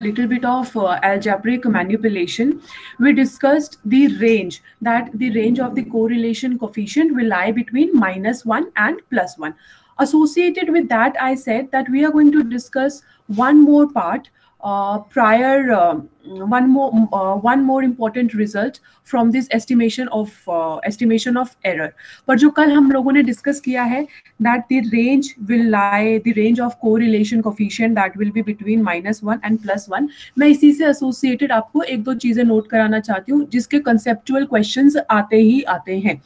little bit of algebraic manipulation. We discussed the range, that the range of the correlation coefficient will lie between -1 and +1. Associated with that, I said that we are going to discuss one more part one more important result from this estimation of error. पर जो कल हम लोगों ने discuss किया है that the range of correlation coefficient that will be between -1 and +1, मैं इसी से associated आपको एक दो चीजें नोट कराना चाहती हूँ जिसके conceptual questions आते ही आते हैं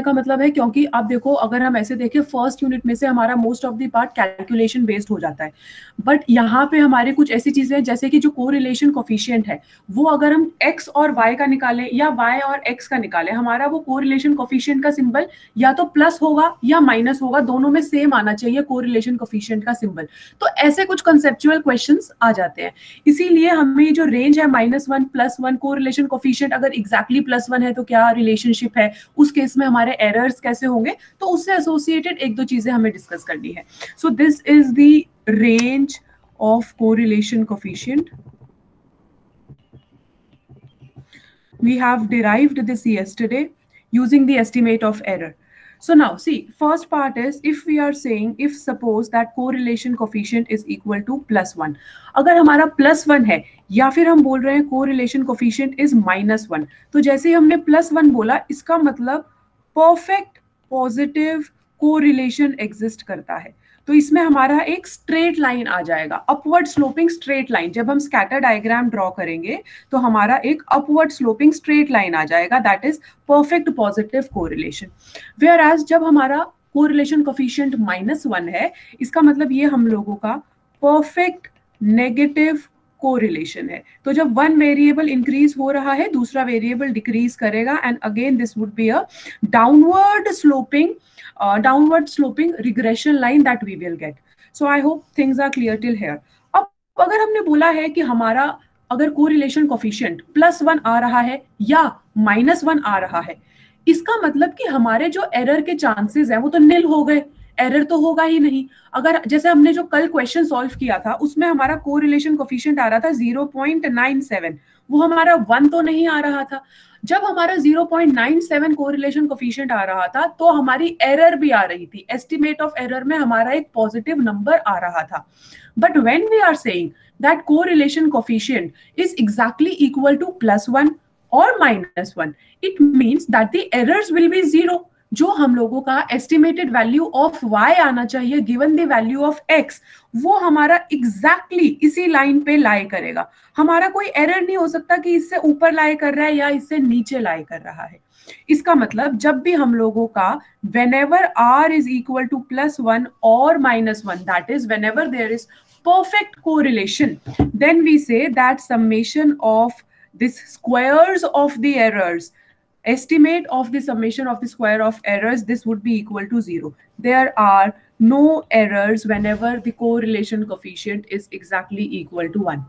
का मतलब है क्योंकि आप देखो अगर हम ऐसे देखें फर्स्ट यूनिट में से हमारा most of the part calculation based हो जाता है, बट यहाँ पे हमारे कुछ ऐसी चीजें हैं जैसे कि जो कोरिलेशन कोफिशिएंट है वो अगर हम x और y का निकालें या y और x का निकालें, हमारा वो कोरिलेशन कोफिशिएंट का सिंबल या तो प्लस होगा या माइनस होगा, दोनों में सेम आना चाहिए कोरिलेशन कोफिशिएंट का सिंबल। तो ऐसे कुछ कंसेप्चुअल क्वेश्चंस आ जाते हैं, इसीलिए हमें जो रेंज है -1 +1 कोरिलेशन कोफिशिएंट अगर एग्जैक्टली +1 है तो क्या रिलेशनशिप है, उस केस में हमारे एरर्स कैसे होंगे, तो उससे एसोसिएटेड एक दो चीजें हमें डिस्कस करनी है। सो this is the range of correlation coefficient. We have derived this yesterday using the estimate of error. So now see, first part is if we are saying, if suppose that correlation coefficient is equal to +1, अगर हमारा +1 है या फिर हम बोल रहे हैं correlation coefficient is -1, तो जैसे ही हमने +1 बोला इसका मतलब परफेक्ट पॉजिटिव कोरिलेशन एग्जिस्ट करता है। तो इसमें हमारा एक स्ट्रेट लाइन आ जाएगा, अपवर्ड स्लोपिंग स्ट्रेट लाइन। जब हम स्कैटर डायग्राम ड्रॉ करेंगे तो हमारा एक अपवर्ड स्लोपिंग स्ट्रेट लाइन आ जाएगा, that is perfect positive correlation. Whereas जब हमारा कोरिलेशन कोफिशिएंट -1 है, इसका मतलब ये हम लोगों का परफेक्ट नेगेटिव कोरिलेशन है। तो जब वन वेरिएबल इंक्रीज हो रहा है दूसरा वेरिएबल डिक्रीज करेगा, and again this would be a downward sloping regression line that we will get. So I hope things are clear till here. अब अगर हमने बोला है कि हमारा अगर कोरिलेशन कोफिशिएंट +1 आ रहा है या -1 आ रहा है, इसका मतलब कि हमारे जो एरर के चांसेस हैं वो तो निल हो गए, एरर तो होगा ही नहीं। अगर जैसे हमने जो कल क्वेश्चन सॉल्व किया था उसमें हमारा कोरिलेशन कोफिशिएंट आ रहा था 0.97, वो हमारा 1 तो नहीं आ रहा था। जब हमारा 0.97 कोरिलेशन कोफिशिएंट आ रहा था तो हमारी एरर भी आ रही थी, एस्टिमेट ऑफ एरर में हमारा एक पॉजिटिव नंबर आ रहा था। But when we are saying that correlation coefficient is exactly equal to +1 और -1, it means that the errors will be 0। जो हम लोगों का एस्टिमेटेड वैल्यू ऑफ y आना चाहिए given the value of x, वो हमारा एग्जैक्टली इसी लाइन पे लाई करेगा। हमारा कोई एरर नहीं हो सकता कि इससे ऊपर लाई कर रहा है या इससे नीचे लाई कर रहा है। इसका मतलब जब भी हम लोगों का whenever r is equal to +1 or -1, that is whenever there is perfect correlation, then we say that summation of this squares of the errors, estimate of the summation of the square of errors, this would be equal to 0. There are no errors whenever the correlation coefficient is exactly equal to 1.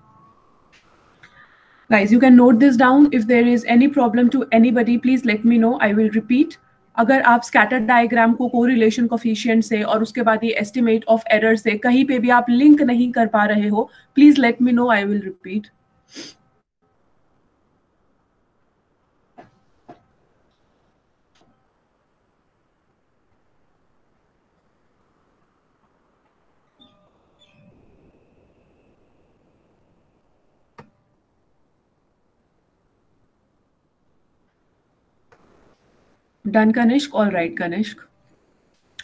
Guys, you can note this down. If there is any problem to anybody, please let me know. I will repeat. अगर आप scatter diagram को correlation coefficient से और उसके बाद ये estimate of error से कहीं पे भी आप लिंक नहीं कर पा रहे हो, please let me no, I will repeat. Done, Kanishk? All right, Kanishk.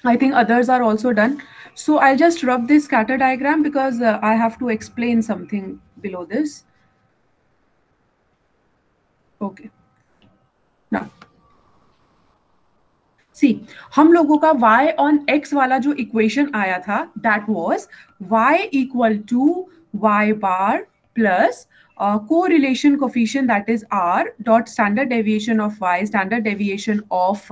I think others are also done. So I'll just rub this scatter diagram because I have to explain something below this. Okay. Now, see, हम लोगों का y on x वाला जो equation आया था, that was y equal to y bar plus correlation coefficient, that is r dot standard deviation of y, standard deviation of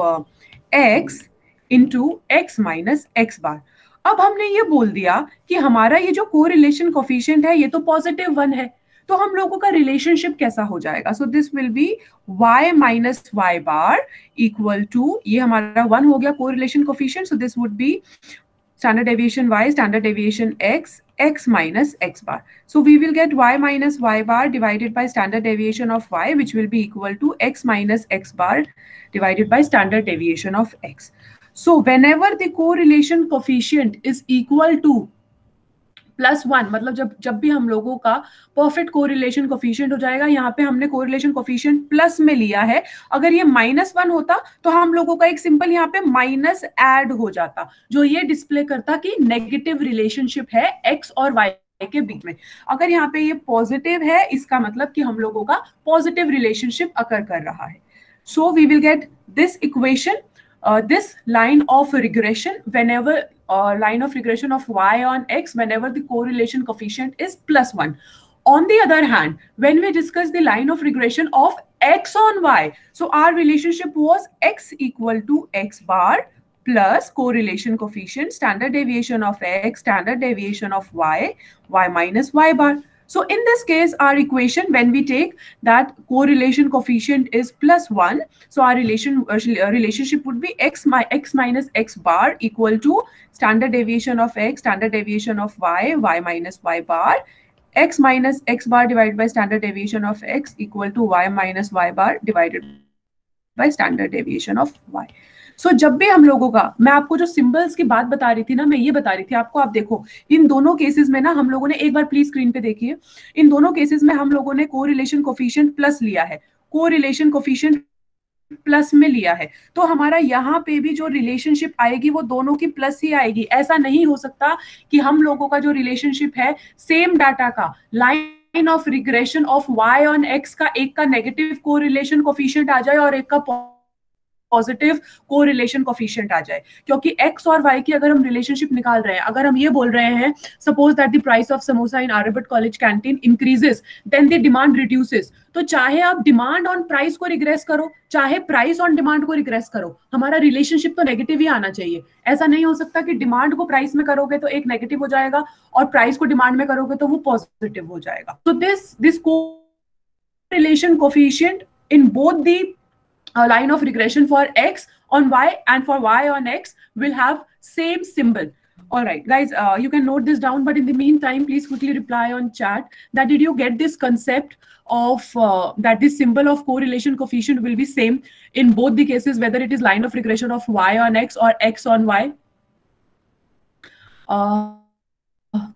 x into x minus x bar. अब हमने ये बोल दिया कि हमारा ये जो कोरिलेशन कोफिशिएंट है ये तो +1 है, तो हम लोगों का रिलेशनशिप कैसा हो जाएगा? So this will be y minus y bar equal to, ये हमारा 1 हो गया correlation coefficient, so this would be standard deviation y, standard deviation x, x minus x bar. So we will get y minus y bar divided by standard deviation of y, which will be equal to x minus x bar divided by standard deviation of x. So whenever the correlation coefficient is equal to +1, मतलब जब भी हम लोगों का perfect correlation coefficient हो जाएगा, यहाँ पे हमने कोरिलेशन कोफिशिएंट प्लस में लिया है, अगर ये -1 होता तो हम लोगों का एक सिंपल यहाँ पे माइनस ऐड हो जाता, जो ये डिस्प्ले करता कि नेगेटिव रिलेशनशिप है x और y के बीच में. अगर यहाँ पे ये पॉजिटिव है, इसका मतलब कि हम लोगों का पॉजिटिव रिलेशनशिप अकर कर रहा है. So we will get this equation, this line of regression whenever line of regression of y on x whenever the correlation coefficient is +1. On the other hand, when we discuss the line of regression of x on y, so our relationship was x equal to x bar plus correlation coefficient, standard deviation of x, standard deviation of y, y minus y bar. So in this case, our equation, when we take that correlation coefficient is +1, so our relationship would be x minus x bar equal to standard deviation of x, standard deviation of y, y minus y bar, x minus x bar divided by standard deviation of x equal to y minus y bar divided by standard deviation of y. सो जब भी हम लोगों का, मैं आपको जो symbols की बात बता रही थी ना, मैं ये बता रही थी आपको, आप देखो इन दोनों केसेस में ना हम लोगों ने, एक बार प्लीज स्क्रीन पे देखिए, इन दोनों केसेस में हम लोगों ने कोरिलेशन कोफिशिएंट प्लस लिया है, कोरिलेशन कोफिशिएंट प्लस में लिया है, तो हमारा यहाँ पे भी जो रिलेशनशिप आएगी वो दोनों की प्लस ही आएगी. ऐसा नहीं हो सकता कि हम लोगों का जो रिलेशनशिप है सेम डाटा का, line of regression of y on x का एक का नेगेटिव कोरिलेशन कोफिशिएंट आ जाए और एक का पॉजिटिव कोरिलेशन कोफिशिएंट आ जाए, क्योंकि x और y की अगर हम रिलेशनशिप निकाल रहे हैं, अगर हम ये बोल रहे हैं suppose that the price of samosa in Aryabhatta college canteen increases then the demand reduces, तो चाहे आप डिमांड ऑन प्राइस को रिग्रेस करो, चाहे प्राइस ऑन डिमांड को रिग्रेस करो, हमारा रिलेशनशिप तो नेगेटिव ही आना चाहिए. ऐसा नहीं हो सकता कि डिमांड को प्राइस में करोगे तो एक नेगेटिव हो जाएगा और प्राइस को डिमांड में करोगे तो वो पॉजिटिव हो जाएगा. तो this correlation coefficient in both the line of regression for x on y and for y on x will have same symbol. All right, guys, you can note this down, but in the meantime, please quickly reply on chat that did you get this concept of that this symbol of correlation coefficient will be same in both the cases, whether it is line of regression of y on x or x on y.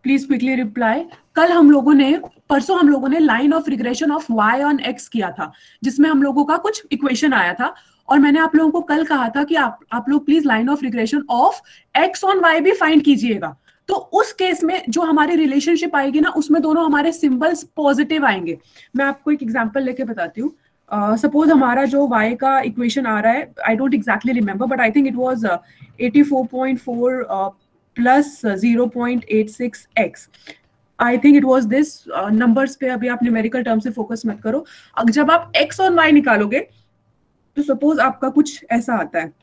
Please quickly reply. कल हम लोगों ने, परसों हम लोगों ने line of regression of y on x किया था, जिसमें हम लोगों का कुछ इक्वेशन आया था, और मैंने आप लोगों को कल कहा था कि आप लोग please line of regression of x on y भी फाइंड कीजिएगा. तो उस केस में जो हमारी रिलेशनशिप आएगी ना, उसमें दोनों हमारे सिंबल्स पॉजिटिव आएंगे. मैं आपको एक एग्जांपल लेके बताती हूँ. सपोज हमारा जो y का इक्वेशन आ रहा है, I don't exactly remember, but I think it was 84.4 plus 0.86x. I think it was this. numbers पे अभी आप न्यूमेरिकल टर्म से फोकस मत करो. अब जब आप x और y निकालोगे तो सपोज आपका कुछ ऐसा आता है,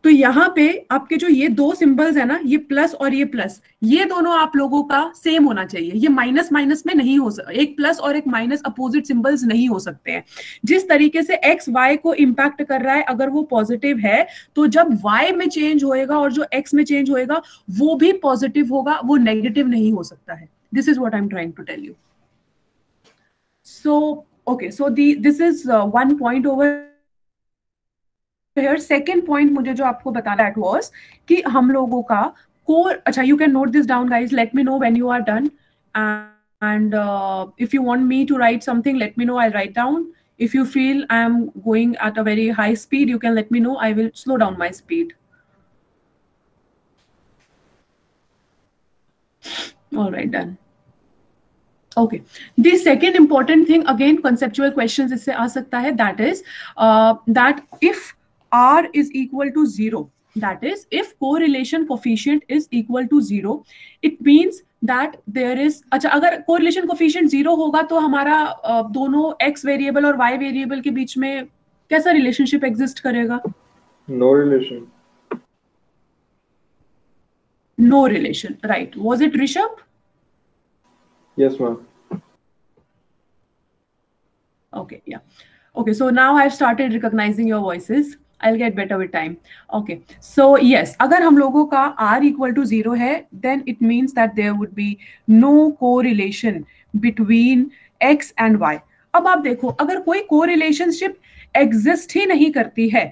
तो यहाँ पे आपके जो ये दो सिंबल्स है ना, ये प्लस और ये प्लस, ये दोनों आप लोगों का सेम होना चाहिए. ये माइनस माइनस में नहीं हो सकता, एक प्लस और एक माइनस अपोजिट सिंबल्स नहीं हो सकते हैं. जिस तरीके से x y को इंपैक्ट कर रहा है, अगर वो पॉजिटिव है तो जब y में चेंज होएगा और जो x में चेंज होएगा वो भी पॉजिटिव होगा, वो नेगेटिव नहीं हो सकता है. This is what I am trying to tell you. So okay, so this is one point over here. Second point मुझे जो आपको बताना that was कि हम लोगों का core, अच्छा, you can note this down guys, let me know when you are done, and if you want me to write something, let me know, I'll write down. If you feel I am going at a very high speed, you can let me know, I will slow down my speed. All right, done. Okay, the second important thing, again conceptual questions इससे आ सकता है, that is that if R is equal to 0, that is if correlation coefficient is equal to 0, it means that there is, अच्छा, अगर correlation coefficient 0 होगा तो हमारा दोनों x variable और y वेरिएबल के बीच में कैसा रिलेशनशिप एग्जिस्ट करेगा? No relation. No relation, right? Was it Rishabh? Yes, ma'am. Okay, yeah. Okay, so now I've started recognizing your voices. I'll get better with time. Okay. So yes, अगर हम लोगों का r equal to 0 है, then it means that there would be no correlation between x and y. अब आप देखो, अगर कोई correlationship exist ही नहीं करती है,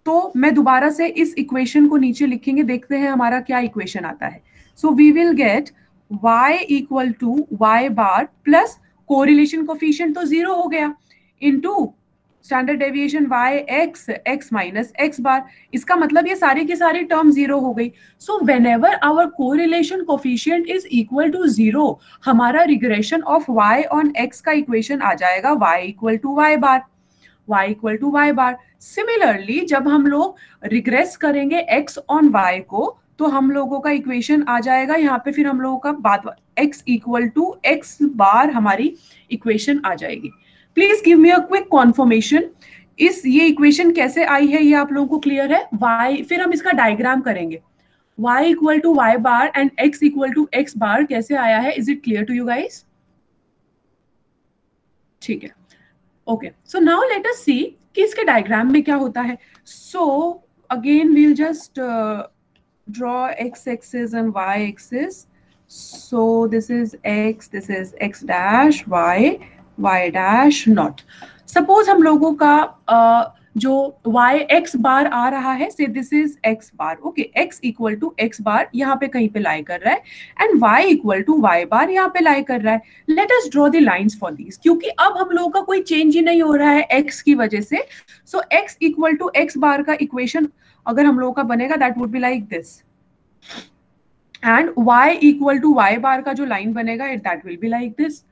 तो मैं दोबारा से इस इक्वेशन को नीचे लिखेंगे, देखते हैं हमारा क्या इक्वेशन आता है. So we will get y equal to y bar plus correlation coefficient तो जीरो हो गया into standard deviation y x minus x bar. इसका मतलब ये सारी की सारी टर्म जीरो हो गई. So whenever our correlation coefficient is equal to zero, हमारा regression of y on x का इक्वेशन आ जाएगा y equal to y bar, y equal to y bar. Similarly जब हम लोग रिग्रेस करेंगे x ऑन y को, तो हम लोगों का इक्वेशन आ जाएगा यहाँ पे, फिर हम लोगों का बाद x इक्वल टू x बार हमारी इक्वेशन आ जाएगी. Please give me a quick conformation, इस ये इक्वेशन कैसे आई है, ये आप लोगों को क्लियर है? y, फिर हम इसका डायग्राम करेंगे. y equal to y bar and x equal to x bar कैसे आया है? Is it clear to you guys? ठीक है. Okay, so now let us see कि इसके डायग्राम में क्या होता है. So again we'll just draw x axis and y axis. So this is x dash, y dash not. Suppose हम लोगों का जो y x बार आ रहा है, say this is x bar. Okay, x equal to x bar यहाँ पे कहीं पे लाई कर रहा है and y equal to y bar यहाँ पे लाई कर रहा है. Let us draw the lines for these, क्योंकि अब हम लोगों का कोई चेंज ही नहीं हो रहा है x की वजह से. So x equal to x bar का इक्वेशन अगर हम लोगों का बनेगा, that would be like this, and y equal to y bar का जो लाइन बनेगा, that will be like this.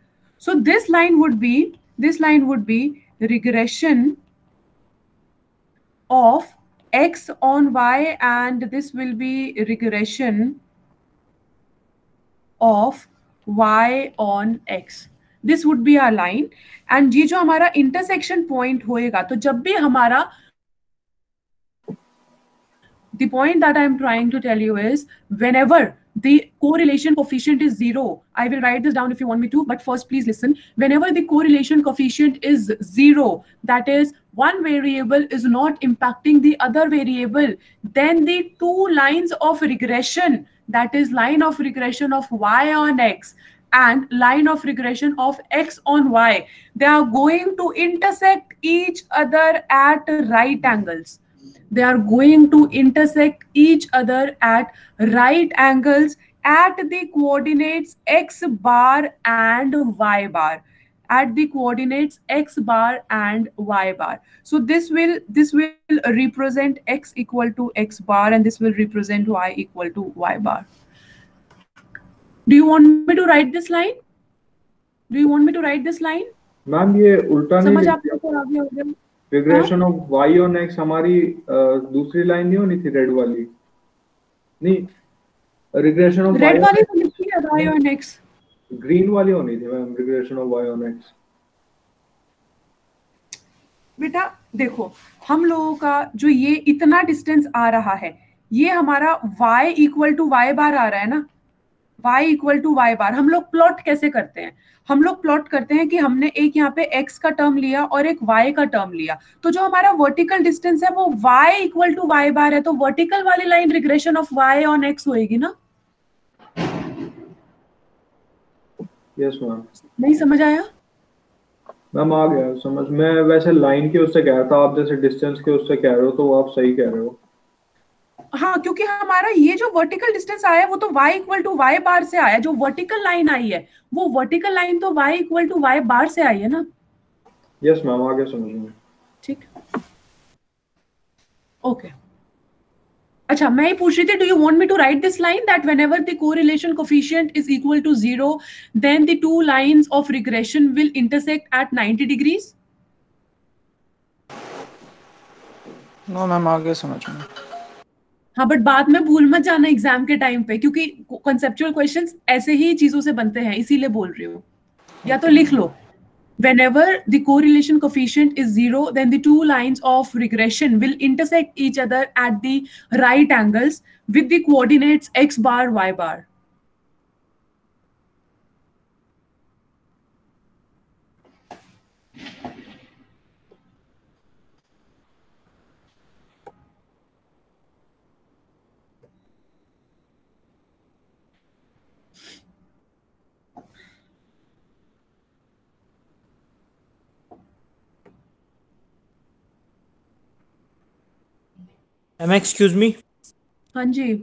So this line would be regression of x on y, and this will be regression of y on x. This would be our line, and ये जो हमारा intersection point होएगा, तो जब भी हमारा, the point that I am trying to tell you is whenever the correlation coefficient is zero, I will write this down if you want me to, but first please listen. Whenever the correlation coefficient is zero, that is one variable is not impacting the other variable, then the two lines of regression, that is line of regression of y on x and line of regression of x on y, they are going to intersect each other at right angles. They are going to intersect each other at right angles at the coordinates x bar and y bar, at the coordinates x bar and y bar. So this will represent x equal to x bar, and this will represent y equal to y bar. Do you want me to write this line? Ma'am ये उल्टा नहीं समझ आप लिखते. लोगों को आ गया होगा? Regression of y on x हमारी दूसरी लाइन नहीं होनी थी, रेड वाली नहीं. रिग्रेशन ऑफ रेड वाली तो लिखी है y on x. ग्रीन वाली होनी थी ma'am, regression of y on x. बेटा देखो, हम लोगों का जो ये इतना डिस्टेंस आ रहा है, ये हमारा y इक्वल टू y बार आ रहा है ना, y इक्वल टू y बार. हम लोग प्लॉट कैसे करते हैं? हम लोग प्लॉट करते हैं कि हमने एक यहाँ पे x का टर्म लिया और एक y का टर्म लिया, तो जो हमारा वर्टिकल डिस्टेंस है वो y equal to y bar है, तो वर्टिकल वाली line regression of y on x होएगी ना. Yes ma'am. नहीं समझ आया? मैम आ गया समझ. मैं वैसे लाइन के उससे कह रहा था, आप जैसे डिस्टेंस के उससे कह रहे हो, तो आप सही कह रहे हो. हाँ, क्योंकि हमारा ये जो वर्टिकल डिस्टेंस आया है वो तो y इक्वल टू y बार से आया. जो वर्टिकल लाइन आई है वो वर्टिकल लाइन तो y इक्वल टू y बार से आई है ना. यस मैम, आगे समझ में. ठीक, ओके. अच्छा, मैं ये पूछ रही थी, do you want me to write this line that whenever the correlation coefficient is equal to 0, then the two lines of regression will intersect at 90 degrees? No ma'am, आगे समझ में. हाँ, बट बाद में भूल मत जाना एग्जाम के टाइम पे, क्योंकि कॉन्सेप्चुअल क्वेश्चंस ऐसे ही चीजों से बनते हैं, इसीलिए बोल रही हूँ. या तो लिख लो, whenever the correlation coefficient is 0, then the two lines of regression will intersect each other at the right angles with the coordinates x bar, y bar. Ma'am excuse me. हाँ जी,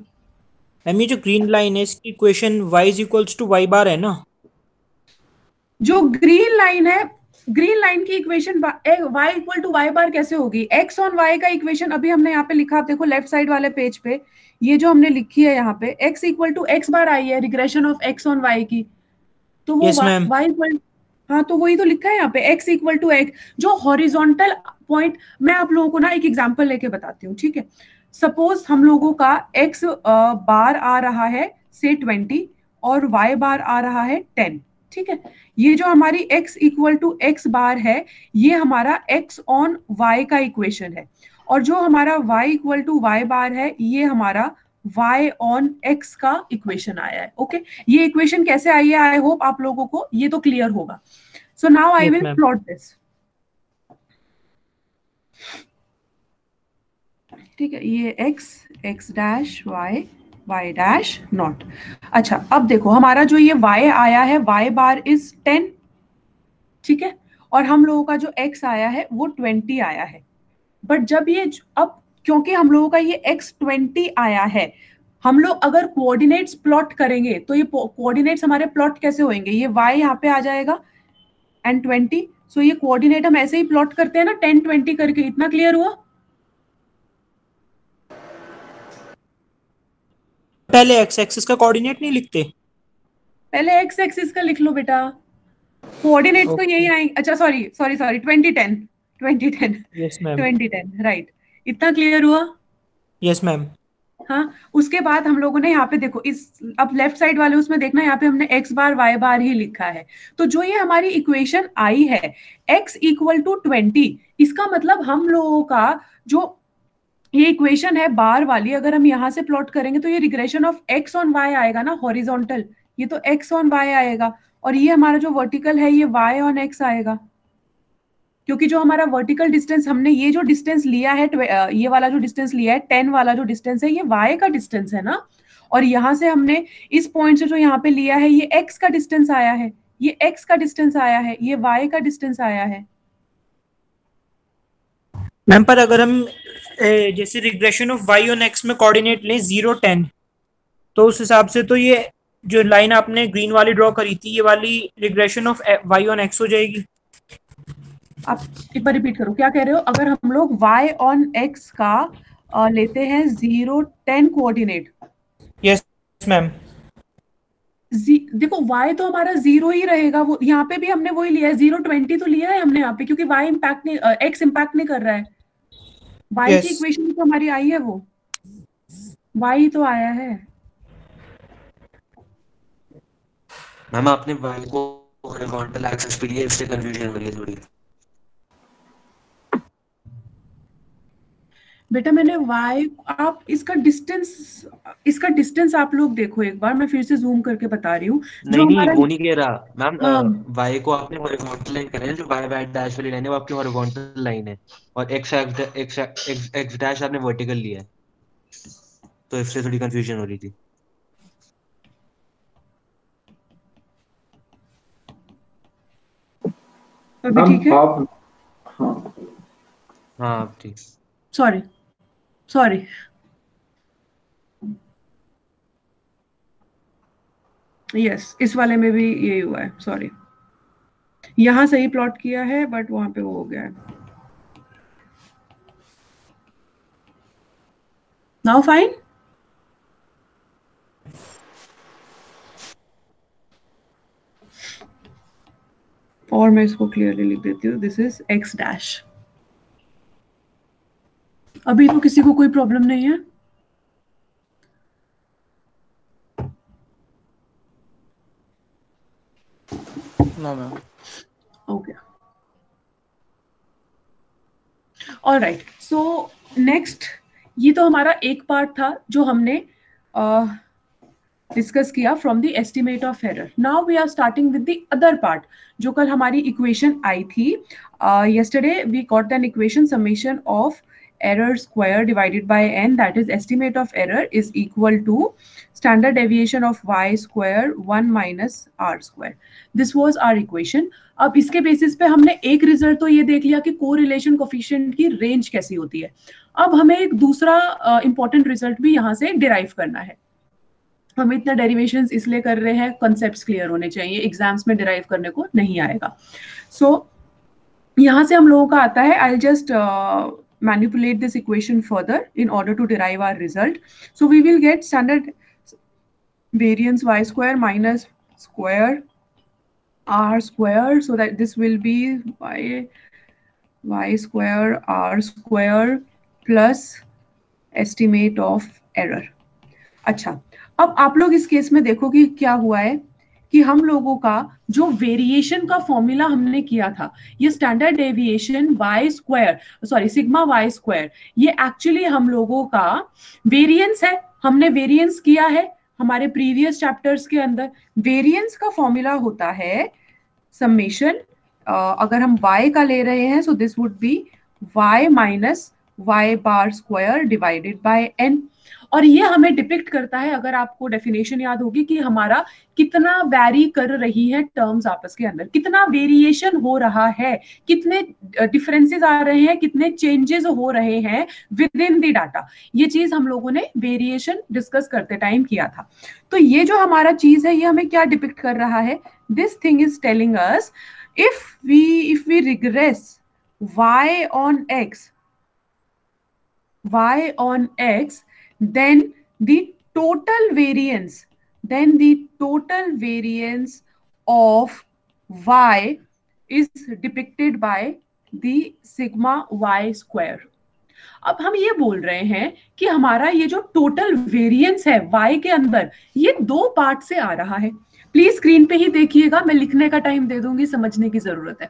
मैम ये जो ग्रीन लाइन है इसकी equation y is equals to y bar है ना? जो green line है, ग्रीन लाइन की equation y equal to y bar कैसे होगी? x ऑन y का इक्वेशन अभी हमने यहाँ पे लिखा, आप देखो लेफ्ट साइड वाले पेज पे, ये जो हमने लिखी है यहाँ पे x इक्वल टू x बार आई है, regression of x on y की, तो वो यस मैम। y इक्वल, हाँ तो वही तो लिखा है यहाँ पे, x इक्वल टू x, जो हॉरिजॉन्टल पॉइंट। मैं आप लोगों को ना एक एग्जांपल लेके बताती हूँ, ठीक है? सपोज हम लोगों का x बार आ रहा है से 20 और y बार आ रहा है 10, ठीक है? ये जो हमारी x इक्वल टू x बार है, ये हमारा x ऑन y का इक्वेशन है, और जो हमारा y equal to y bar है, ये हमारा y ऑन x का इक्वेशन आया है। ओके, ये इक्वेशन कैसे आई है, आई होप आप लोगों को ये तो क्लियर होगा। So now I Yes, will ma'am. Plot this, ठीक है? ये x dash y dash not. अच्छा, अब देखो हमारा जो ये y आया है, y बार इज 10, ठीक है? और हम लोगों का जो x आया है वो 20 आया है। बट जब ये अब क्योंकि हम लोगों का ये x 20 आया है, हम लोग अगर कोऑर्डिनेट्स प्लॉट करेंगे तो ये कोऑर्डिनेट्स हमारे प्लॉट कैसे होंगे? ये y यहाँ पे आ जाएगा एंड 20, सो ये कोऑर्डिनेट हम ऐसे ही प्लॉट करते हैं ना, 10 20 करके। इतना क्लियर हुआ? पहले x एक्सिस का कोऑर्डिनेट नहीं लिखते? पहले x एक्सिस का लिख लो बेटा, कोऑर्डिनेट्स तो यही आएंगे। अच्छा सॉरी 2010 यस मैम। 2010 राइट। इतना क्लियर हुआ? Yes ma'am. हाँ, उसके बाद हम लोगों ने यहाँ पे देखो, इस अब लेफ्ट साइड वाले उसमें देखना, यहाँ पे हमने x बार y बार ही लिखा है। तो जो ये हमारी इक्वेशन आई है x इक्वल टू 20, इसका मतलब हम लोगों का जो ये इक्वेशन है बार वाली, अगर हम यहाँ से प्लॉट करेंगे तो ये regression of x on y आएगा ना, हॉरिजॉन्टल, ये तो x ऑन y आएगा, और ये हमारा जो वर्टिकल है ये y ऑन x आएगा, क्योंकि जो हमारा वर्टिकल डिस्टेंस हमने ये जो डिस्टेंस लिया है, ये वाला जो डिस्टेंस लिया है 10 वाला जो डिस्टेंस है, ये y का डिस्टेंस है ना, और यहाँ से हमने इस पॉइंट से जो यहाँ पे लिया है ये x का डिस्टेंस आया है, ये x का डिस्टेंस आया है, ये y का डिस्टेंस आया है। मैम पर अगर हम जैसे regression of y on x में कोऑर्डिनेट लें 0 10, तो उस हिसाब से तो ये जो लाइन आपने ग्रीन वाली ड्रॉ करी थी, ये वाली regression of y on x हो जाएगी। आप एक बार रिपीट करो, क्या कह रहे हो? अगर हम लोग y ऑन x का लेते हैं 0 10 कोऑर्डिनेट, यस मैम। देखो y तो हमारा 0 ही रहेगा, वो यहाँ पे भी हमने वही लिया है, 0 20 तो लिया है हमने यहाँ पे, क्योंकि y इम्पैक्ट नहीं, x इम्पैक्ट नहीं कर रहा है, y Yes. की इक्वेशन तो हमारी आई है, वो y तो आया है। मैम आपने y को हॉरिजॉन्टल एक्सिस पे लिया, इससे कंफ्यूजन हो रही है थोड़ी। बेटा मैंने y, आप इसका डिस्टेंस आप लोग देखो एक बार, मैं फिर से जूम करके बता रही हूँ। नहीं वो नहीं कह रहा मैम, हाँ, y को आपने हॉरिजॉन्टल लाइन करा है, जो y डैश वाली लाइन है वो आपकी हॉरिजॉन्टल लाइन है, और x डैश आपने वर्टिकल लिया है, तो इससे थोड़ी कंफ्यूजन हो रही थी। अभी ठीक है? आप हाँ हाँ ठीक। सॉरी यस, इस वाले में भी यही हुआ है, सॉरी। यहाँ सही प्लॉट किया है बट वहां पे वो हो गया है। Now fine? और मैं इसको क्लियरली लिख देती हूँ, दिस इज x डैश। अभी तो किसी को कोई प्रॉब्लम नहीं है? No ma'am. Okay, alright. So next, ये तो हमारा एक पार्ट था जो हमने डिस्कस किया from the estimate of error. Now we are starting with the other part, जो कल हमारी इक्वेशन आई थी। Yesterday we got an equation, summation of error square divided by n, that is estimate of error, is equal to standard deviation of y square 1 minus r square. This was our equation. अब इसके basis पे हमने एक result तो ये देख लिया कि कोरिलेशन कोफिशिएंट की रेंज कैसी होती है. अब हमें एक दूसरा इंपॉर्टेंट रिजल्ट भी यहाँ से डिराइव करना है. हम इतना डेरिवेशंस इसलिए कर रहे हैं, कॉन्सेप्ट्स क्लियर होने चाहिए, एग्जाम्स में डिराइव करने को नहीं आएगा. सो यहाँ से हम लोगों का आता है, I just manipulate this equation further in order to derive our result. So we will get standard variance y square minus square r square, so that this will be y square r square plus estimate of error. अच्छा, अब आप लोग इस case में देखो कि क्या हुआ है कि हम लोगों का जो वेरिएशन का फॉर्मूला हमने किया था, ये standard deviation y square, sorry sigma y square, ये एक्चुअली हम लोगों का वेरिएंस है. हमने वेरिएंस किया है हमारे प्रीवियस चैप्टर्स के अंदर. वेरिएंस का फॉर्मूला होता है समेशन, अगर हम y का ले रहे हैं, सो this would B y minus y bar square divided by n. और ये हमें डिपिक्ट करता है, अगर आपको डेफिनेशन याद होगी, कि हमारा कितना वैरी कर रही है टर्म्स आपस के अंदर, कितना वेरिएशन हो रहा है, कितने डिफरेंसेस आ रहे हैं, कितने चेंजेस हो रहे हैं विद इन द डाटा. ये चीज हम लोगों ने वेरिएशन डिस्कस करते टाइम किया था. तो ये जो हमारा चीज है, ये हमें क्या डिपिक्ट कर रहा है? This thing is telling us if we regress y on x, then the total variance of y is depicted by the sigma y square. अब हम ये बोल रहे हैं कि हमारा ये जो टोटल वेरिएंस है y के अंदर, ये दो पार्ट से आ रहा है. प्लीज स्क्रीन पे ही देखिएगा, मैं लिखने का टाइम दे दूंगी, समझने की जरूरत है.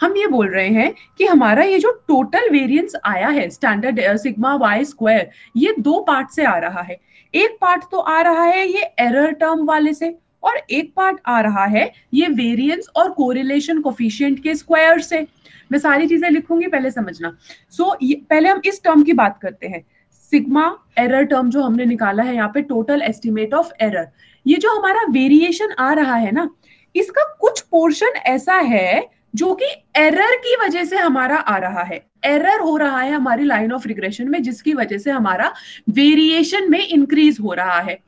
हम ये बोल रहे हैं कि हमारा ये जो टोटल वेरिएंस आया है स्टैंडर्ड सिग्मा वाई स्क्वायर, ये दो पार्ट से आ रहा है. एक पार्ट तो आ रहा है ये एरर टर्म वाले से, और एक पार्ट आ रहा है ये वेरिएंस और कोरिलेशन कोफिशिएंट के स्क्वायर से. मैं सारी चीजें लिखूंगी, पहले समझना. पहले हम इस टर्म की बात करते हैं, सिग्मा एरर टर्म जो हमने निकाला है यहाँ पे, टोटल एस्टिमेट ऑफ एरर. ये जो हमारा वेरिएशन आ रहा है ना, इसका कुछ पोर्शन ऐसा है जो कि एरर की वजह से हमारा आ रहा है. एरर हो रहा है हमारी लाइन ऑफ रिग्रेशन में, जिसकी वजह से हमारा वेरिएशन में इंक्रीज हो रहा है.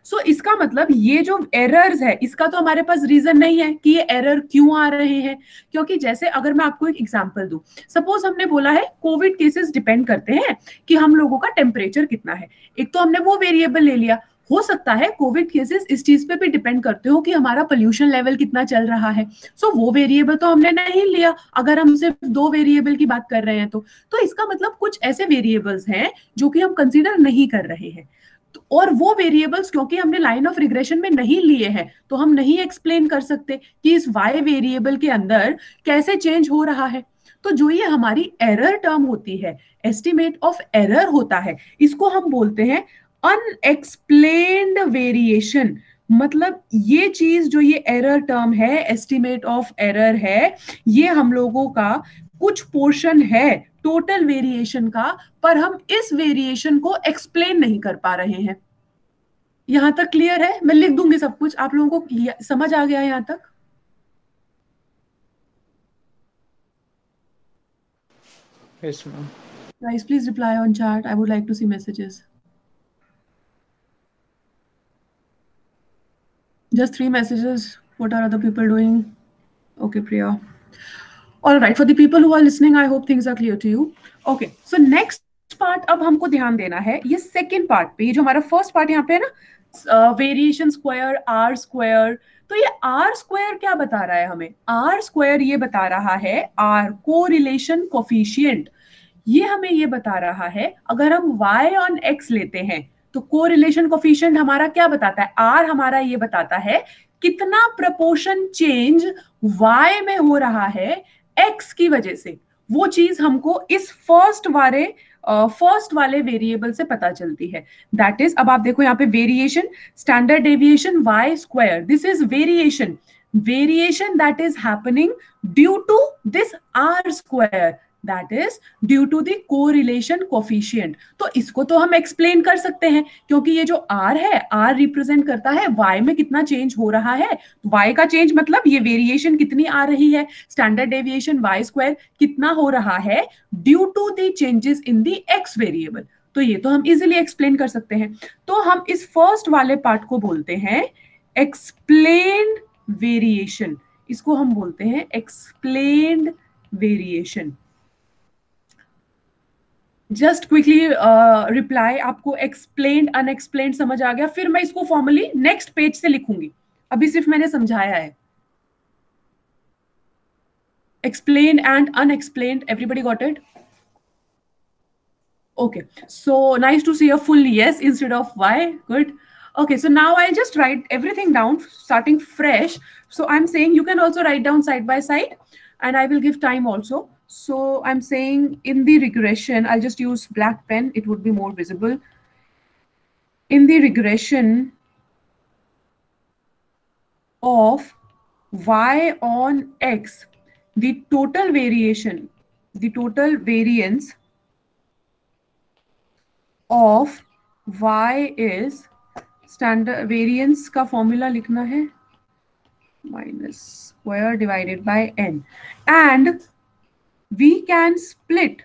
सो इसका मतलब ये जो एरर्स है, इसका तो हमारे पास रीजन नहीं है कि ये एरर क्यों आ रहे हैं. क्योंकि जैसे अगर मैं आपको एक एग्जांपल दूं, सपोज हमने बोला है कोविड केसेस डिपेंड करते हैं कि हम लोगों का टेम्परेचर कितना है. एक तो हमने वो वेरिएबल ले लिया. हो सकता है कोविड केसेस इस चीज पे भी डिपेंड करते हो कि हमारा पोल्यूशन लेवल कितना चल रहा है. सो वो वेरिएबल तो हमने नहीं लिया, अगर हम सिर्फ दो वेरिएबल की बात कर रहे हैं तो इसका मतलब कुछ ऐसे वेरिएबल्स हैं जो कि हम कंसीडर नहीं कर रहे हैं. और वो वेरिएबल्स क्योंकि हमने लाइन ऑफ रिग्रेशन में नहीं लिए हैं, तो हम नहीं एक्सप्लेन कर सकते कि इस y वेरिएबल के अंदर कैसे चेंज हो रहा है. तो जो ये हमारी एरर टर्म होती है, एस्टिमेट ऑफ एरर होता है, इसको हम बोलते हैं अनएक्सप्लेन्ड वेरिएशन. मतलब ये चीज जो ये एरर टर्म है, एस्टिमेट ऑफ एरर है, ये हम लोगों का कुछ पोर्शन है टोटल वेरिएशन का, पर हम इस वेरिएशन को एक्सप्लेन नहीं कर पा रहे हैं. यहां तक क्लियर है? मैं लिख दूंगी सब कुछ, आप लोगों को समझ आ गया यहां तक? Yes, ma'am. Guys, please reply on chat. I would like to see messages. Just 3 messages. What are other people doing? Okay, Priya. All right, for the people who are listening, I hope things are clear to you. Okay, so next part अब हमको ध्यान देना है ये second part पे. ये जो हमारा फर्स्ट पार्ट यहाँ पे है ना, वेरिएशन स्क्वायर, आर स्क्वायर, तो ये आर स्क्वायर क्या बता रहा है हमें? आर स्क्वायर ये बता रहा है आर कोरिलेशन कोफिशिएंट. ये हमें ये बता रहा है अगर हम y ऑन x लेते हैं तो कोरिलेशन कोफिशिएंट हमारा क्या बताता है? आर हमारा ये बताता है कितना प्रपोर्शन चेंज y में हो रहा है x की वजह से. वो चीज हमको इस फर्स्ट वाले वेरिएबल से पता चलती है. दैट इज, अब आप देखो यहाँ पे variation, standard deviation y square, this is variation that is happening due to this r square. That is due to the correlation coefficient. तो इसको तो हम एक्सप्लेन कर सकते हैं, क्योंकि ये जो आर है, आर रिप्रेजेंट करता है वाई में कितना चेंज हो रहा है। वाई का चेंज मतलब ये वेरिएशन कितनी आ रही है, स्टैंडर्ड डेविएशन वाई स्क्वायर कितना हो रहा है due to the changes in the X variable. तो ये तो हम इजिली एक्सप्लेन कर सकते हैं। तो हम इस फर्स्ट वाले पार्ट को बोलते हैं एक्सप्लेन्ड वेरिएशन, इसको हम बोलते हैं explained variation. Just quickly reply, आपको एक्सप्लेन्ड अनएक्सप्लेन्ड समझ आ गया? फिर मैं इसको फॉर्मली नेक्स्ट पेज से लिखूंगी, अभी सिर्फ मैंने समझाया है। explained and unexplained, everybody got it? Okay, so nice to see a full yes instead of why. Good. Okay, so now I'll just write everything down starting fresh. So I'm saying you can also write down side by side, and I will give time also. So I'm saying in the regression, I'll just use black pen, it would be more visible. In the regression of y on x, the total variation, the total variance of y is, standard variance का formula लिखना है minus square divided by n, and we can split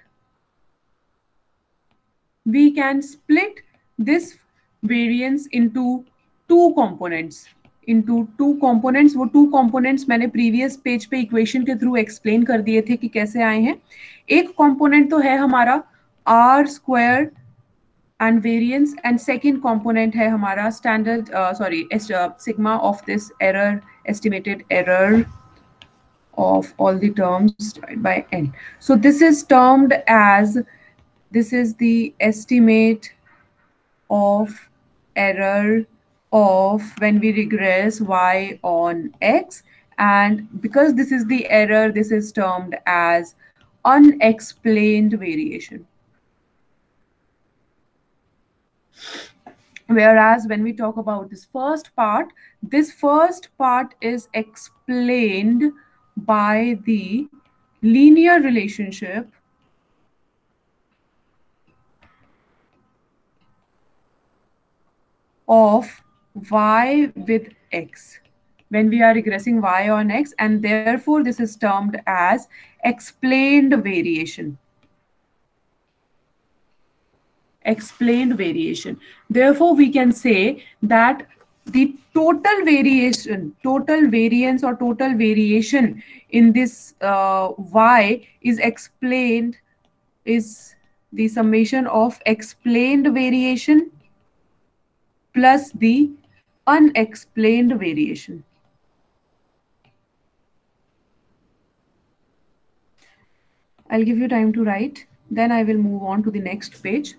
this variance into two components. वो two components मैंने previous page पे equation के through explain कर दिए थे कि कैसे आए हैं। एक component तो है हमारा r square and variance, and second component है हमारा standard sigma of this error, estimated error of all the terms divided by n. So this is termed as, this is the estimate of error of when we regress y on x, and because this is the error, this is termed as unexplained variation. Whereas when we talk about this first part is explained by the linear relationship of y with x when we are regressing y on x, and therefore this is termed as explained variation. Explained variation. Therefore, we can say that the total variation, total variance or total variation in this y is explained, is the summation of explained variation plus the unexplained variation. I'll give you time to write, then I will move on to the next page.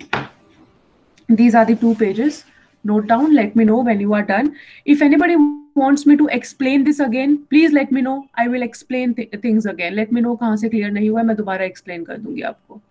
These are the two pages. Note down, let me know when you are done. If anybody wants me to explain this again, please let me know. I will explain things again. Let me know कहाँ से clear नहीं हुआ है, मैं दोबारा explain कर दूंगी आपको.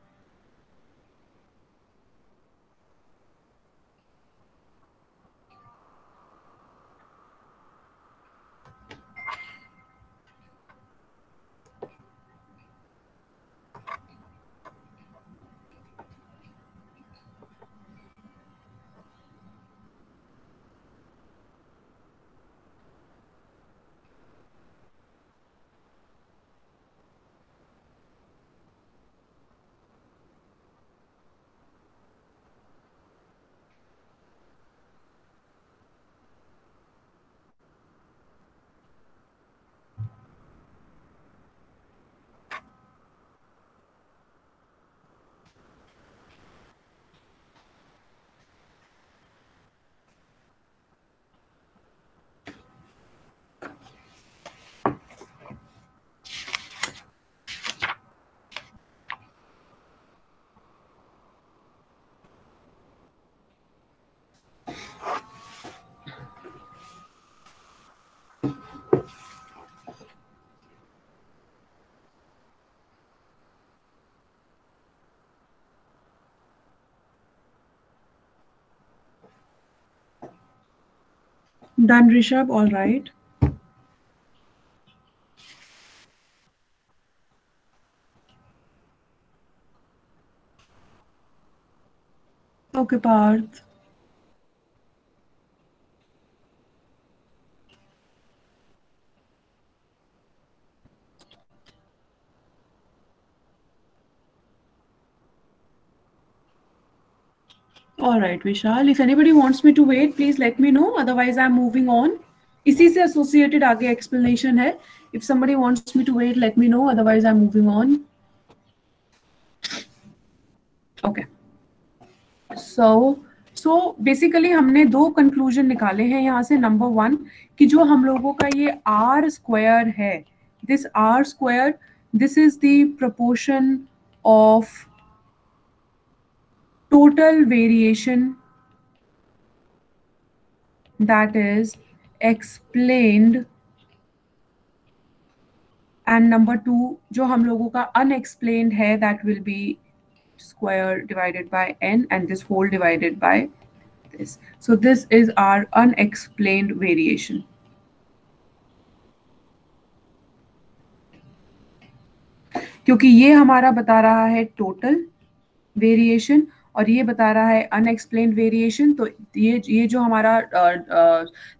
Done, Rishabh? All right. Okay, Parth. All right, Vishal. If anybody wants me to wait, please let me know. Otherwise, I'm moving on. इसी से associated आगे explanation है. If somebody wants me to wait, let me know. Otherwise, I'm moving on. Okay. So basically हमने दो conclusion निकाले हैं यहाँ से. Number 1 कि जो हम लोगों का ये R square है, this R square, this is the proportion of total variation that is explained, and number 2 जो हम लोगों का unexplained है, that will be square divided by n and this whole divided by this. So this is our unexplained variation. क्योंकि ये हमारा बता रहा है टोटल वेरिएशन और ये बता रहा है अनएक्सप्लेन्ड वेरिएशन, तो ये जो हमारा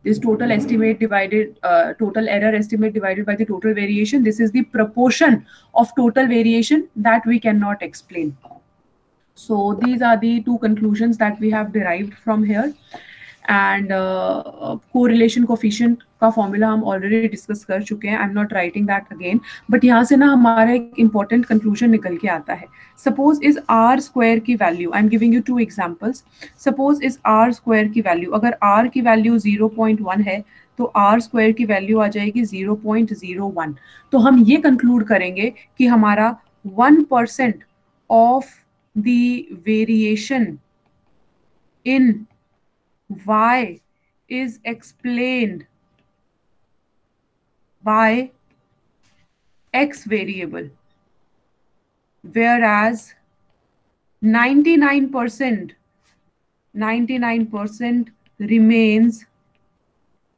this total estimate divided total error estimate divided by the total variation, this is the proportion of total variation that we cannot explain. So these are the two conclusions that we have derived from here. And correlation coefficient का formula हम already discuss कर चुके हैं. I am not writing that again, but यहाँ से ना हमारा एक इंपॉर्टेंट कंक्लूजन निकल के आता है. सपोज इज आर स्क्वायर की value, I am giving you 2 examples. Suppose is R square की वैल्यू, अगर आर की वैल्यू 0.1 है तो आर स्क्वायर की वैल्यू आ जाएगी 0.01. तो हम ये कंक्लूड करेंगे कि हमारा 1% of the variation in y is explained by x variable, whereas 99% remains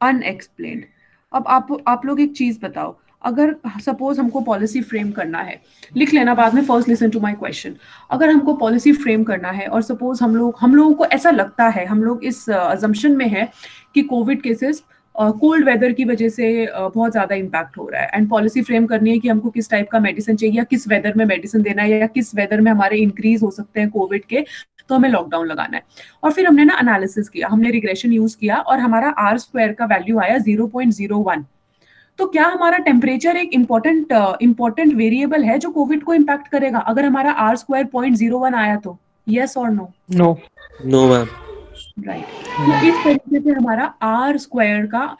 unexplained. अब आप लोग एक चीज बताओ, अगर सपोज हमको पॉलिसी फ्रेम करना है, लिख लेना बाद में, first listen to my question. अगर हमको पॉलिसी फ्रेम करना है और सपोज हम लोगों को ऐसा लगता है, हम लोग इस अजम्पशन में है कि कोविड केसेस कोल्ड वेदर की वजह से बहुत ज़्यादा इम्पैक्ट हो रहा है, एंड पॉलिसी फ्रेम करनी है कि हमको किस टाइप का मेडिसिन चाहिए या किस वेदर में मेडिसिन देना है या किस वेदर में हमारे इंक्रीज हो सकते हैं कोविड के, तो हमें लॉकडाउन लगाना है. और फिर हमने ना एनालिसिस किया, हमने रिग्रेशन यूज किया और हमारा आर स्क्वायर का वैल्यू आया 0.01. तो क्या हमारा टेम्परेचर एक इम्पोर्टेंट वेरिएबल है जो कोविड को इम्पैक्ट करेगा अगर हमारा आर स्क्वायर 0.01 आया तो? यस और no? No. No ma'am. Right. तो इस तरीके से हमारा आर स्क्वायर का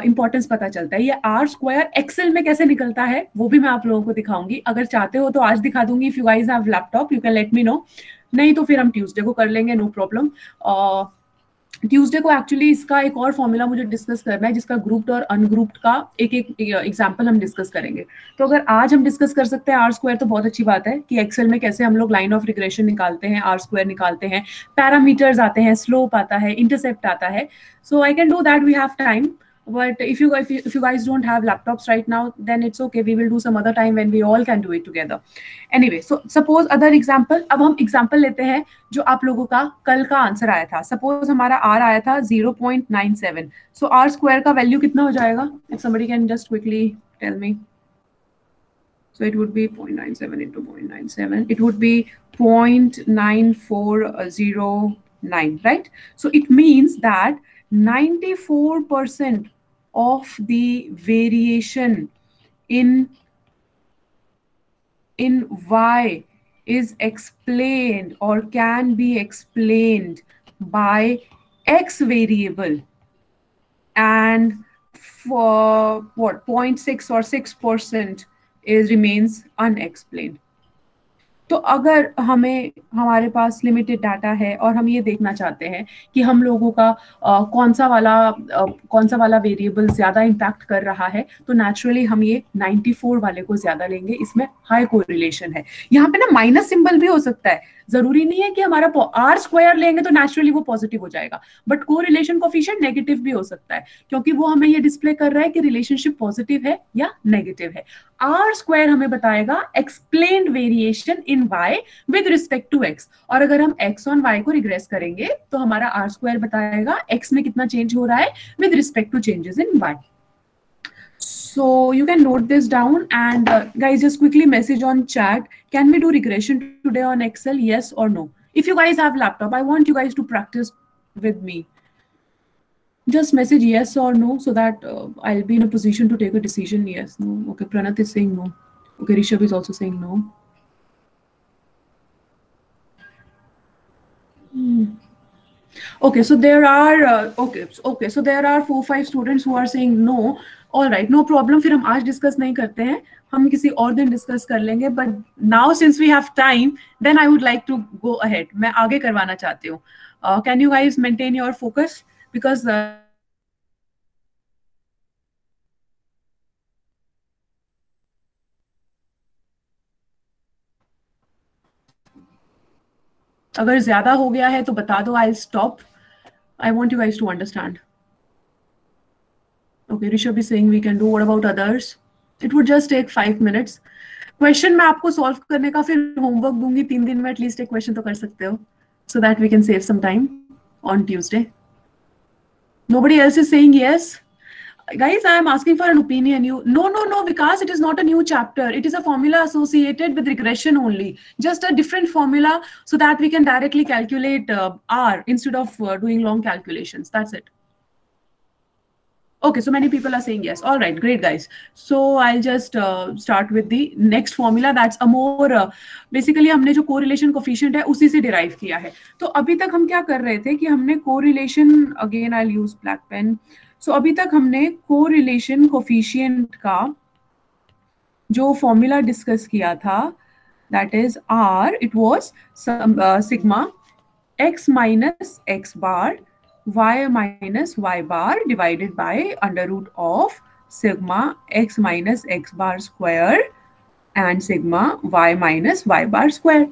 इंपॉर्टेंस पता चलता है. ये आर स्क्वायर एक्सेल में कैसे निकलता है वो भी मैं आप लोगों को दिखाऊंगी. अगर चाहते हो तो आज दिखा दूंगी. If you guys have laptop you can let me no, नहीं तो फिर हम ट्यूसडे को कर लेंगे, नो प्रॉब्लम. ट्यूसडे को एक्चुअली इसका एक और फॉर्मूला मुझे डिस्कस करना है जिसका ग्रुप्ड और अनग्रुप्ड का एक एग्जांपल हम डिस्कस करेंगे. तो अगर आज हम डिस्कस कर सकते हैं आर स्क्वायर तो बहुत अच्छी बात है कि एक्सेल में कैसे हम लोग लाइन ऑफ रिग्रेशन निकालते हैं, आर स्क्वायर निकालते हैं, पैरामीटर्स आते हैं, स्लोप आता है, इंटरसेप्ट आता है. So I can do that, we have time. But if you guys don't have laptops right now, then it's okay. We will do some other time when we all can do it together. Anyway, so suppose other example. अब हम example लेते हैं जो आप लोगों का कल का आंसर आया था. Suppose हमारा R आया था 0.97. So R square का वैल्यू कितना हो जाएगा? If somebody can just quickly tell me. So it would be 0.97 into 0.97. It would be 0.9409, right? So it means that 94% of the variation in y is explained or can be explained by x variable, and for what 0.6 or 6% remains unexplained. तो अगर हमारे पास limited data है और हम ये देखना चाहते हैं कि हम लोगों का कौन सा वाला वेरिएबल ज़्यादा इम्पैक्ट कर रहा है, तो नेचुरली हम ये 94 वाले को ज़्यादा लेंगे. इसमें हाई कोरिलेशन है. यहाँ पे ना माइनस सिंबल भी हो सकता है. जरूरी नहीं है कि हमारा आर स्क्वायर लेंगे तो नेचुरली वो पॉजिटिव हो जाएगा, बट कोरिलेशन कोफिशिएंट नेगेटिव भी हो सकता है, क्योंकि वो हमें ये डिस्प्ले कर रहा है कि रिलेशनशिप पॉजिटिव है या नेगेटिव है। आर स्क्वायर हमें बताएगा explained variation in Y with respect to X, और अगर हम एक्स ऑन वाई को रिग्रेस करेंगे तो हमारा आर स्क्वायर बताएगा एक्स में कितना चेंज हो रहा है with respect to changes in Y. So you can note this down, and guys, just quickly message on chat, can we do regression today on Excel, yes or no? If you guys have laptop, I want you guys to practice with me. Just message yes or no so that I'll be in a position to take a decision. Yes, no. Okay, Pranath is saying no. Okay, Rishabh is also saying no. Okay, so there are okay, so there are 4-5 students who are saying no. All right, no problem. फिर हम आज discuss नहीं करते हैं, हम किसी और दिन डिस्कस कर लेंगे, but now since we have time then I would like to go ahead. मैं आगे करवाना चाहती हूँ। Can you guys maintain your focus, because अगर ज्यादा हो गया है तो बता दो, I stop. I want you guys to understand. Okay, Rishabh is saying we can do. What about others? It would just take 5 minutes. Question मैं आपको solve करने का फिर homework दूंगी 3 दिन में, at least एक question तो कर सकते हो, so that we can save some time on Tuesday. Nobody else is saying yes. Guys, I am asking for an opinion. You no, because it is not a new chapter. It is a formula associated with regression only. Just a different formula so that we can directly calculate R instead of doing long calculations. That's it. Okay, so many people are saying yes. All right, great guys. So I'll just start with the next formula. That's a more basically हमने जो correlation coefficient है उसी से derive किया है। तो अभी तक हम क्या कर रहे थे कि हमने correlation, again I'll use black pen. So अभी तक हमने correlation coefficient का जो formula discuss किया था, that is R, it was sigma x minus x bar y minus y bar divided by under root of sigma x minus x bar square and sigma y minus y bar square.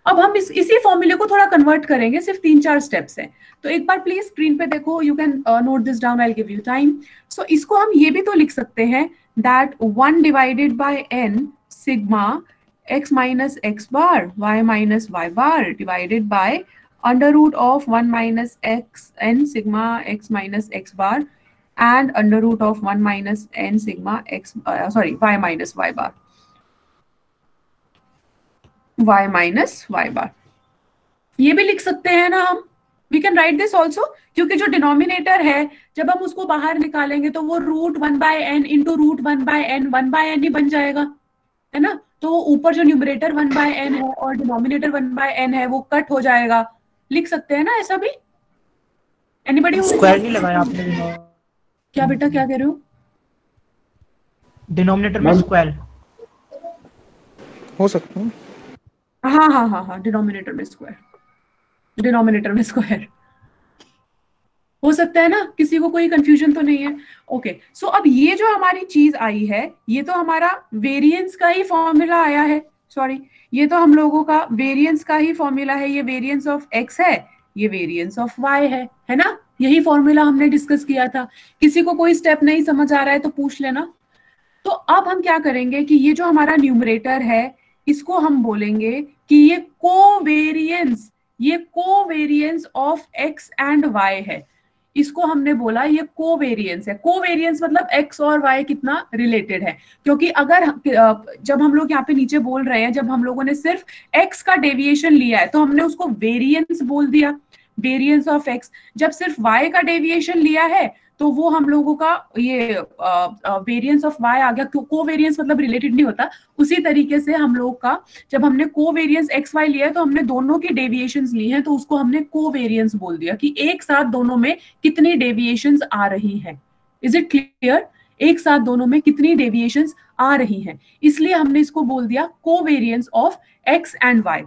अब हम इसी फॉर्मूले को थोड़ा convert करेंगे, सिर्फ 3-4 steps हैं। तो एक बार प्लीज स्क्रीन पे देखो, you can note this down, I will give you time. So इसको हम ये भी तो लिख सकते हैं that 1 divided by n sigma x minus x bar y minus y bar divided by under root of 1 minus x n sigma x minus x bar and under root of 1 minus n sigma x y minus y bar y minus y bar। ये भी लिख सकते हैं ना हम, we can write this also, क्योंकि जो denominator है जब हम उसको बाहर निकालेंगे तो वो root 1 by n into root 1 by n 1 by n ही बन जाएगा, है ना। तो ऊपर जो न्यूमरेटर 1 by n है और डिनोमिनेटर 1 by n है वो कट हो जाएगा, लिख सकते हैं ना ऐसा भी। एनीबॉडी स्क्वायर नहीं लगाया आपने? क्या बेटा, क्या कह रहे हो? डिनोमिनेटर में स्क्वायर हो सकता है। हाँ, डिनोमिनेटर में स्क्वायर हो सकता है ना, किसी को कोई कंफ्यूजन तो नहीं है। ओके, सो अब ये जो हमारी चीज आई है ये तो हमारा वेरिएंस का ही फॉर्मूला आया है, सॉरी ये तो हम लोगों का वेरिएंस का ही फॉर्मूला है। ये वेरिएंस ऑफ एक्स है, ये वेरिएंस ऑफ वाई है ना। यही फॉर्मूला हमने डिस्कस किया था। किसी को कोई स्टेप नहीं समझ आ रहा है तो पूछ लेना। तो अब हम क्या करेंगे कि ये जो हमारा न्यूमरेटर है इसको हम बोलेंगे कि ये covariance of X and Y है। इसको हमने बोला ये कोवेरिएंस है। कोवेरिएंस मतलब एक्स और वाई कितना रिलेटेड है, क्योंकि अगर जब हम लोग यहाँ पे नीचे बोल रहे हैं, जब हम लोगों ने सिर्फ एक्स का डेविएशन लिया है तो हमने उसको वेरिएंस बोल दिया, वेरिएंस ऑफ एक्स। जब सिर्फ वाई का डेविएशन लिया है तो वो हम लोगों का ये वेरिएंस ऑफ वाई आ गया। कोवेरिएंस मतलब रिलेटेड नहीं होता। उसी तरीके से हम लोग का जब हमने कोवेरिएंस एक्स वाई लिया है तो हमने दोनों की डेविएशंस ली हैं तो उसको हमने कोवेरिएंस बोल दिया कि एक साथ दोनों में कितनी डेविएशंस आ रही हैं। Is it clear? एक साथ दोनों में कितनी डेविएशंस आ रही हैं, इसलिए हमने इसको बोल दिया covariance of X and Y.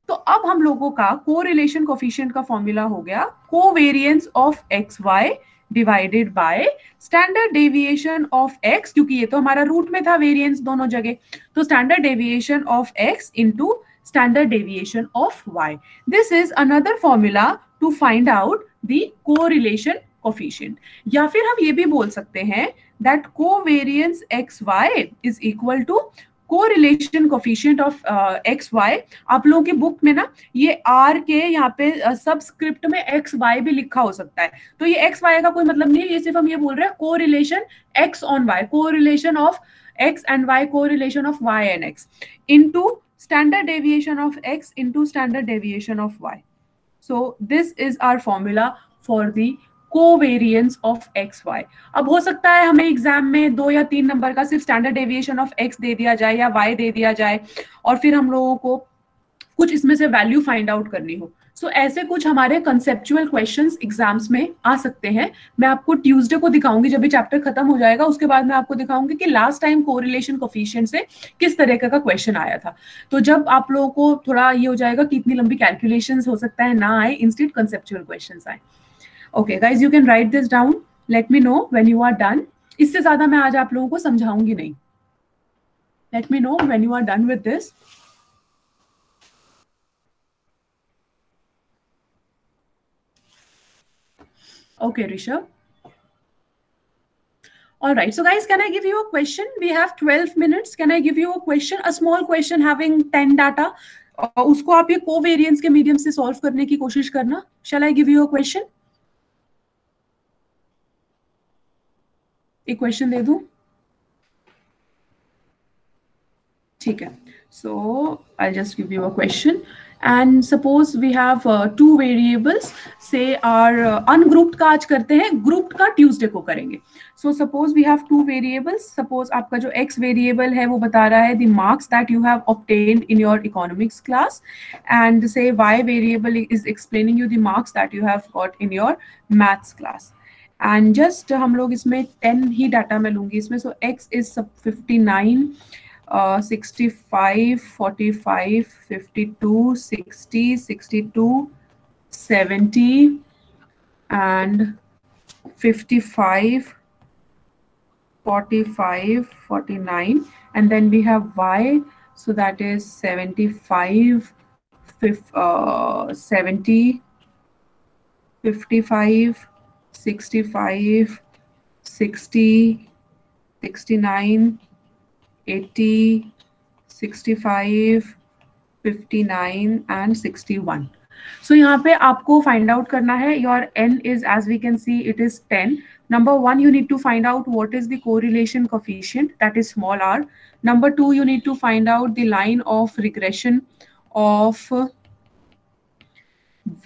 तो अब हम लोगों का कोरिलेशन कोफिशिएंट का फॉर्मूला हो गया covariance of X Y divided by standard deviation of x, क्योंकि ये तो हमारा रूट में था वेरिएंस दोनों जगह, तो standard deviation of x into standard deviation of y. This is another formula to find out the correlation coefficient. या फिर हम ये भी बोल सकते हैं that covariance xy is equal to correlation coefficient of X Y. आप लोगों की बुक में ना ये आर के यहाँ पे सबस्क्रिप्ट में एक्स वाई भी लिखा हो सकता है, तो ये एक्स वाई का कोई मतलब नहीं है, ये सिर्फ हम ये बोल रहे हैं correlation X on Y, correlation of x and y, correlation of y and x into standard deviation of x into standard deviation of y. So this is our formula for the covariance of x y. अब हो सकता है हमें exam में 2 या 3 number का सिर्फ standard deviation of x दे दिया जाए या y दे दिया जाए और फिर हम लोगों को कुछ इसमें से वैल्यू फाइंड आउट करनी हो. सो ऐसे कुछ हमारे कंसेप्चुअल क्वेश्चंस एग्जाम्स में आ सकते हैं. मैं आपको ट्यूसडे को दिखाऊंगी जब भी चैप्टर खत्म हो जाएगा, उसके बाद मैं आपको दिखाऊंगी कि लास्ट टाइम कोरिलेशन कोफिशिएंट से किस तरह का क्वेश्चन आया था. तो जब आप लोगों को थोड़ा ये हो जाएगा कि इतनी लंबी कैलकुलेशंस हो सकता है ना आए, इंस्टेड कंसेप्चुअल क्वेश्चंस आए. Okay guys, you can write this down, let me know when you are done. इससे ज्यादा मैं आज आप लोगों को समझाऊंगी नहीं. Let me know when you are done with this. Okay, Rishabh. All right. So, guys, can I give you a question? We have 12 minutes. Can I give you a question? A small question having 10 data. उसको आप ये covariance के medium से solve करने की कोशिश करना. Shall I give you a question? एक question दे दूँ? ठीक है. So, I'll just give you a question. And suppose we have 2 variables, say our ungrouped का आज करते हैं, grouped का Tuesday को करेंगे. So suppose we have 2 variables. Suppose आपका जो x variable है वो बता रहा है the marks that you have obtained in your economics class, and say y variable is explaining you the marks that you have got in your maths class. And just हम लोग इसमें 10 ही data मैं लूंगी इसमें. So x is 59, 65, 45, 52, 60, 62, 70, and 55, 45, 49, and then we have y, so that is 75, 70, 55, 65, 60, 69, 80, 65, 59 and 61. So यहाँ पे आपको find out करना है. Your n is, as we can see, it is 10. Number 1, you need to find out what is the correlation coefficient, that is small r. Number 2, you need to find out the line of regression of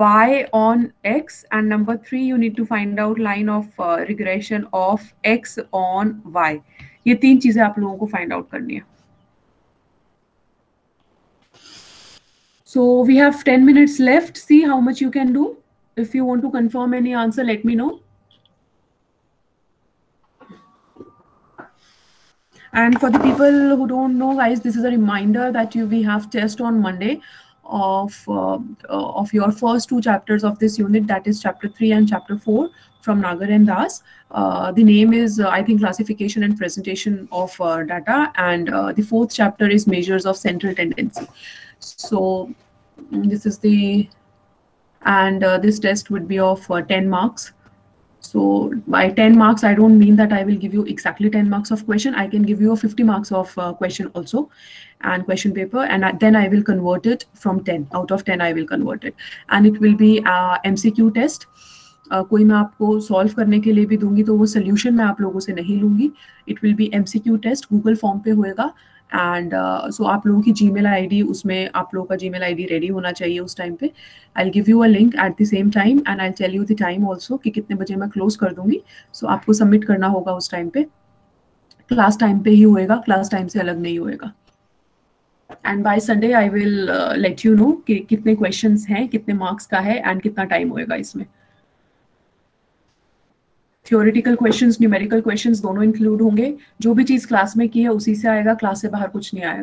y on x, and number 3, you need to find out line of regression of x on y. ये 3 चीजें आप लोगों को find out करनी है. So we have 10 minutes left. See how much you can do. If you want to confirm any answer, let me know. And for the people who don't know, guys, this is a reminder that we have test on Monday of your first 2 chapters of this unit, that is chapter 3 and chapter 4 from Nagar and Das. The name is I think classification and presentation of data, and the 4th chapter is measures of central tendency. So this is the, and this test would be of 10 marks. So by 10 marks, I don't mean that I will give you exactly 10 marks of question. I can give you a 50 marks of question also, and question paper, and then I will convert it from 10. Out of 10, I will convert it. And it will be MCQ test. कोई मैं आपको solve करने के लिए भी दूंगी, तो वो सोल्यूशन मैं आप लोगों से नहीं लूंगी. It will be MCQ test, Google form पे होएगा. एंड सो आप लोगों की जीमेल आईडी, उसमें आप लोगों का जीमेल आईडी रेडी होना चाहिए उस टाइम पे. I will give you a link at the same time, and I tell you the time also कि कितने बजे मैं क्लोज कर दूंगी. सो आपको सबमिट करना होगा उस टाइम पे. क्लास टाइम पे ही होएगा, क्लास टाइम से अलग नहीं होएगा. And by Sunday I will let you know कि कितने क्वेश्चंस हैं, कितने मार्क्स का है, एंड कितना टाइम होएगा इसमें. थ्योरेटिकल क्वेश्चंस, न्यूमेरिकल क्वेश्चंस दोनों इंक्लूड होंगे. जो भी चीज क्लास में की है उसी से आएगा, क्लास से बाहर कुछ नहीं आएगा.